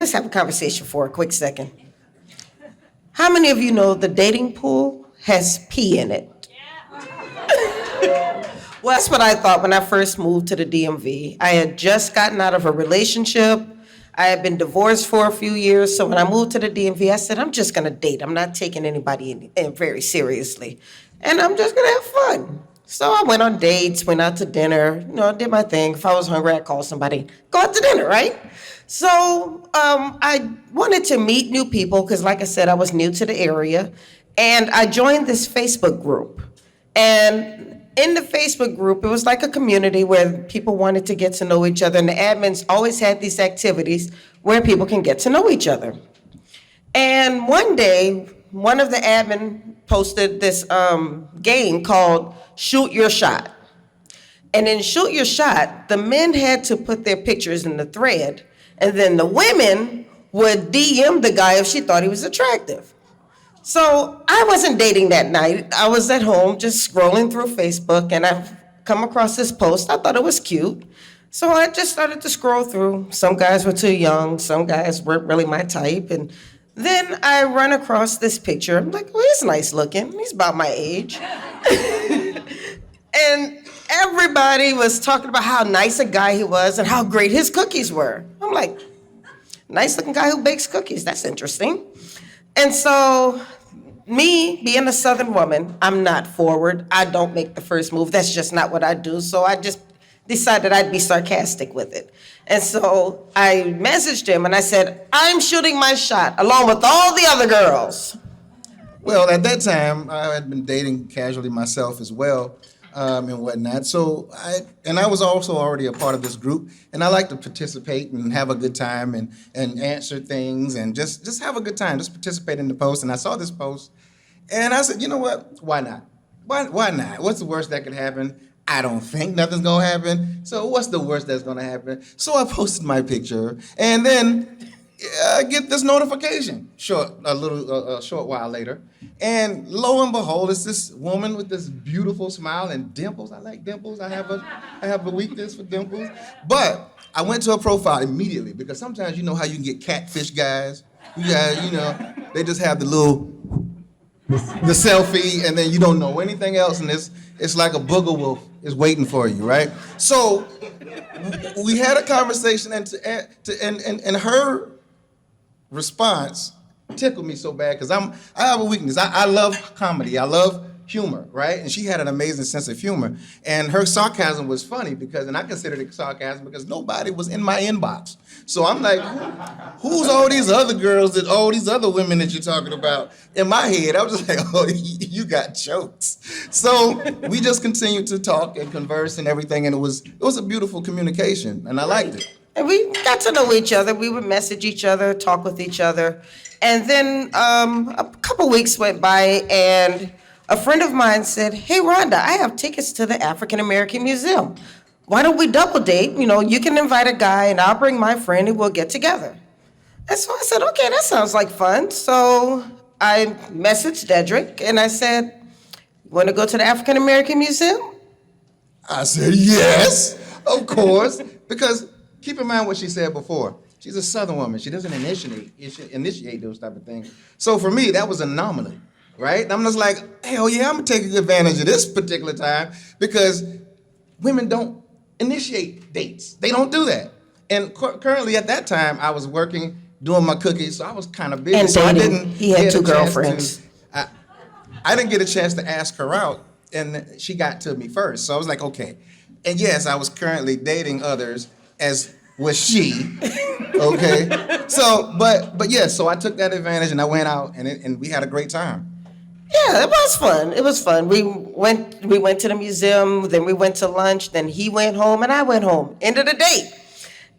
let's have a conversation for a quick second. How many of you know the dating pool has pee in it? Well, that's what I thought when I first moved to the DMV. I had just gotten out of a relationship. I had been divorced for a few years. So when I moved to the DMV, I said, I'm just going to date. I'm not taking anybody in very seriously. And I'm just going to have fun. So I went on dates, went out to dinner, did my thing. If I was hungry, I'd call somebody, go out to dinner, right? So I wanted to meet new people because, like I said, I was new to the area. And I joined this Facebook group. And in the Facebook group, it was like a community where people wanted to get to know each other. And the admins always had these activities where people can get to know each other. And one day, one of the admin posted this game called Shoot Your Shot. And in Shoot Your Shot, the men had to put their pictures in the thread, and then the women would DM the guy if she thought he was attractive. So I wasn't dating that night. I was at home just scrolling through Facebook, and I've come across this post. I thought it was cute. So I just started to scroll through. Some guys were too young. Some guys weren't really my type. And then I run across this picture. I'm like, well, he's nice looking. He's about my age. And everybody was talking about how nice a guy he was and how great his cookies were. I'm like, nice looking guy who bakes cookies. That's interesting. And so me being a Southern woman, I'm not forward. I don't make the first move. That's just not what I do. So I just decided I'd be sarcastic with it. And so I messaged him and I said, I'm shooting my shot along with all the other girls. Well, at that time, I had been dating casually myself as well, and whatnot. So I was also already a part of this group, and I like to participate and have a good time and answer things and just have a good time, just participate in the post. And I saw this post, and I said, you know what? Why not? Why not? What's the worst that could happen? I don't think nothing's gonna happen. So what's the worst that's gonna happen? So I posted my picture, and then I get this notification a short while later, and lo and behold, it's this woman with this beautiful smile and dimples. I like dimples. I have a weakness for dimples. But I went to her profile immediately because sometimes you know how you can get catfish guys. You guys, they just have the selfie, and then you don't know anything else, and it's like a booger wolf is waiting for you, right? So we had a conversation, and her response tickled me so bad because I have a weakness. I love comedy. I love humor, right? And she had an amazing sense of humor. And her sarcasm was funny and I considered it sarcasm because nobody was in my inbox. So I'm like, who's all these other girls all these other women that you're talking about? In my head, I was just like, oh, you got jokes. So we just continued to talk and converse and everything, and it was a beautiful communication, and I liked it. And we got to know each other. We would message each other, talk with each other. And then a couple weeks went by, and a friend of mine said, hey, Rhonda, I have tickets to the African American Museum. Why don't we double date? You can invite a guy, and I'll bring my friend, and we'll get together. And so I said, okay, that sounds like fun. So I messaged Dedrick, and I said, you want to go to the African American Museum? I said, yes, of course, because keep in mind what she said before. She's a Southern woman. She doesn't initiate those type of things. So for me, that was an anomaly, right? And I'm just like, hell yeah, I'm gonna take advantage of this particular time because women don't initiate dates. They don't do that. And currently at that time, I was working, doing my cookies, so I was kind of busy. And so dating. He had two girlfriends. I didn't get a chance to ask her out, and she got to me first. So I was like, okay. And yes, I was currently dating others, as was she, okay? So, but yes, so I took that advantage and I went out and we had a great time. Yeah, it was fun. It was fun. We went to the museum, then we went to lunch, then he went home and I went home. End of the date.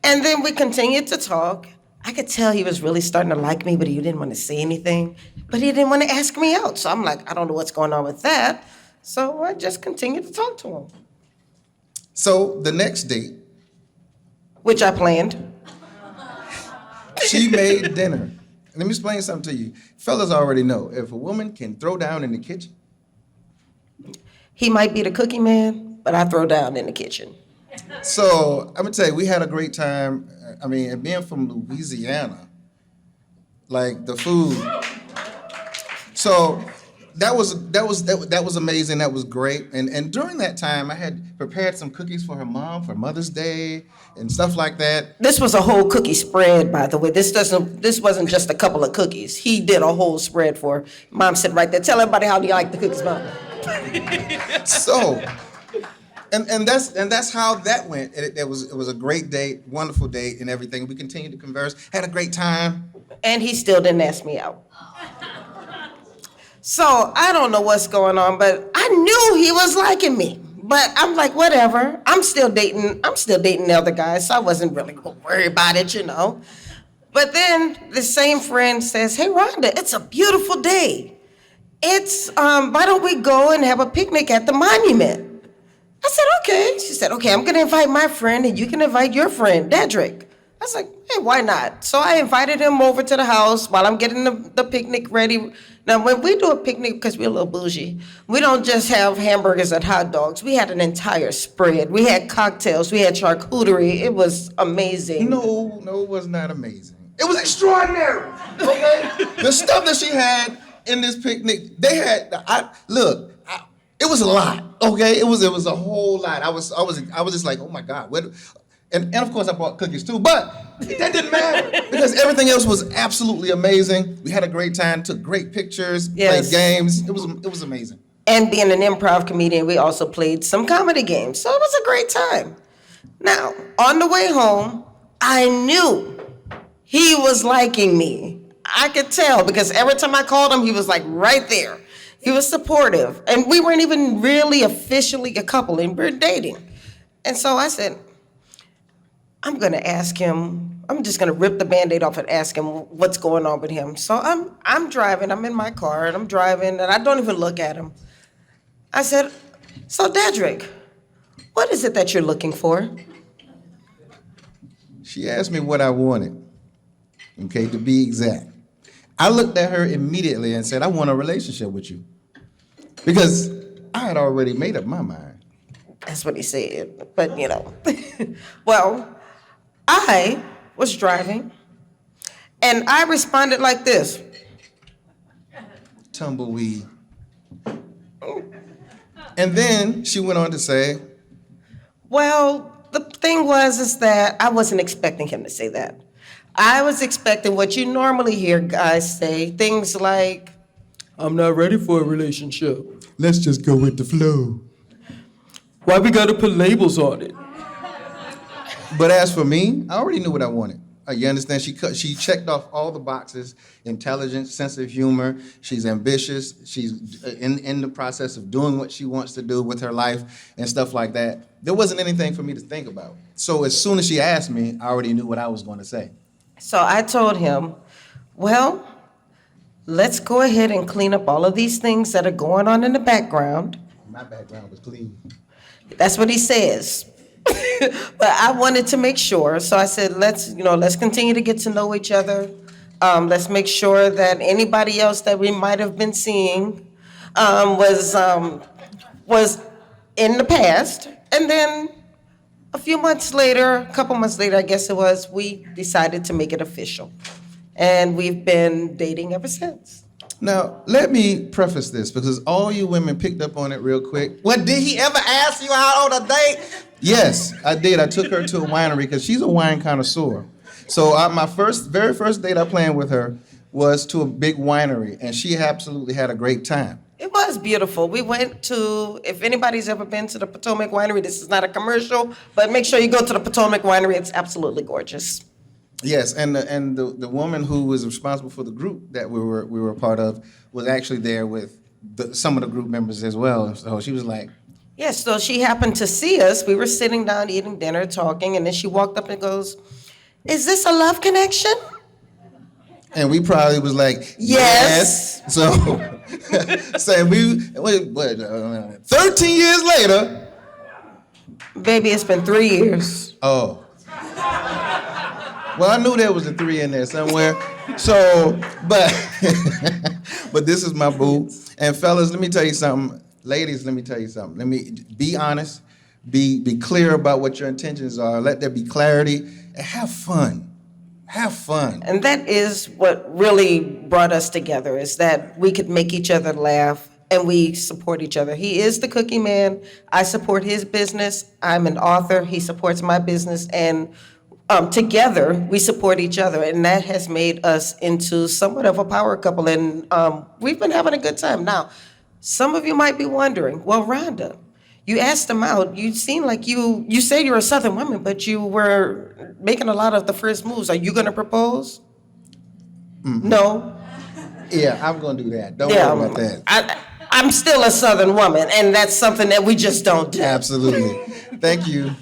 And then we continued to talk. I could tell he was really starting to like me, but he didn't want to say anything. But he didn't want to ask me out. So I'm like, I don't know what's going on with that. So I just continued to talk to him. So the next date, which I planned. She made dinner. Let me explain something to you. Fellas already know, if a woman can throw down in the kitchen. He might be the cookie man, but I throw down in the kitchen. So I'm gonna tell you, we had a great time. I mean, being from Louisiana, like the food. So that was amazing. That was great. And during that time, I had prepared some cookies for her mom for Mother's Day and stuff like that. This was a whole cookie spread, by the way. This wasn't just a couple of cookies. He did a whole spread for her. Mom sitting right there. Tell everybody how do you like the cookies, Mom. So, and that's how that went. It was a great date, wonderful date, and everything. We continued to converse, had a great time. And he still didn't ask me out. So I don't know what's going on, but I knew he was liking me. But I'm like, whatever. I'm still dating the other guys, so I wasn't really worried about it, you know. But then the same friend says, hey, Rhonda, it's a beautiful day. Why don't we go and have a picnic at the monument? I said, okay. She said, okay, I'm gonna invite my friend and you can invite your friend, Dedrick. I was like, hey, why not? So I invited him over to the house while I'm getting the picnic ready. Now, when we do a picnic, because we're a little bougie, we don't just have hamburgers and hot dogs. We had an entire spread. We had cocktails. We had charcuterie. It was amazing. No, it was not amazing. It was extraordinary, okay? The stuff that she had in this picnic, it was a lot, okay? It was a whole lot. I was just like, oh my God, what? And of course I bought cookies too, but that didn't matter because everything else was absolutely amazing. We had a great time, took great pictures, Yes. played games. It was amazing. And being an improv comedian, we also played some comedy games. So it was a great time. Now, on the way home, I knew he was liking me. I could tell because every time I called him, he was like right there. He was supportive. And we weren't even really officially a couple and we're dating. And so I said, I'm gonna ask him, I'm just gonna rip the Band-Aid off and ask him what's going on with him. So I'm driving, I'm in my car and I'm driving and I don't even look at him. I said, so Dedrick, what is it that you're looking for? She asked me what I wanted, okay, to be exact. I looked at her immediately and said, I want a relationship with you. Because I had already made up my mind. That's what he said, but you know. Well, I was driving and I responded like this. Tumbleweed. And then she went on to say, Well, the thing is that I wasn't expecting him to say that. I was expecting what you normally hear guys say, things like, I'm not ready for a relationship. let's just go with the flow. Why we gotta put labels on it? But as for me, I already knew what I wanted. You understand? She checked off all the boxes: intelligent, sense of humor. She's ambitious. She's in the process of doing what she wants to do with her life and stuff like that. There wasn't anything for me to think about. So as soon as she asked me, I already knew what I was going to say. So I told him, well, let's go ahead and clean up all of these things that are going on in the background. My background was clean. That's what he says. But I wanted to make sure, so I said, let's continue to get to know each other. Let's make sure that anybody else that we might have been seeing was in the past. And then a couple months later, I guess it was, we decided to make it official. And we've been dating ever since. Now, let me preface this because all you women picked up on it real quick. Well, did he ever ask you out on a date? Yes, I did. I took her to a winery because she's a wine connoisseur. So my very first date I planned with her was to a big winery, and she absolutely had a great time. It was beautiful. We went to, if anybody's ever been to the Potomac Winery, this is not a commercial, but make sure you go to the Potomac Winery. It's absolutely gorgeous. Yes, and the woman who was responsible for the group that we were a part of was actually there with some of the group members as well. So she was like, Yes, so she happened to see us. We were sitting down eating dinner, talking, and then she walked up and goes, "Is this a love connection?" and we probably was like, Yes. So, saying 13 years later. Baby, it's been 3 years. Oh. Well, I knew there was a 3 in there somewhere. So, but this is my boo. And fellas, let me tell you something. Ladies, let me tell you something. Let me be honest. Be clear about what your intentions are. Let there be clarity and have fun. Have fun. And that is what really brought us together, is that we could make each other laugh and we support each other. He is the cookie man. I support his business. I'm an author. He supports my business. And together, we support each other. And that has made us into somewhat of a power couple. And we've been having a good time. Now, some of you might be wondering, well, Rhonda, you asked him out. You seem like you say you're a Southern woman, but you were making a lot of the first moves. Are you going to propose? No? Yeah, I'm going to do that. Don't worry about that. I'm still a Southern woman, and that's something that we just don't do. Absolutely. Thank you.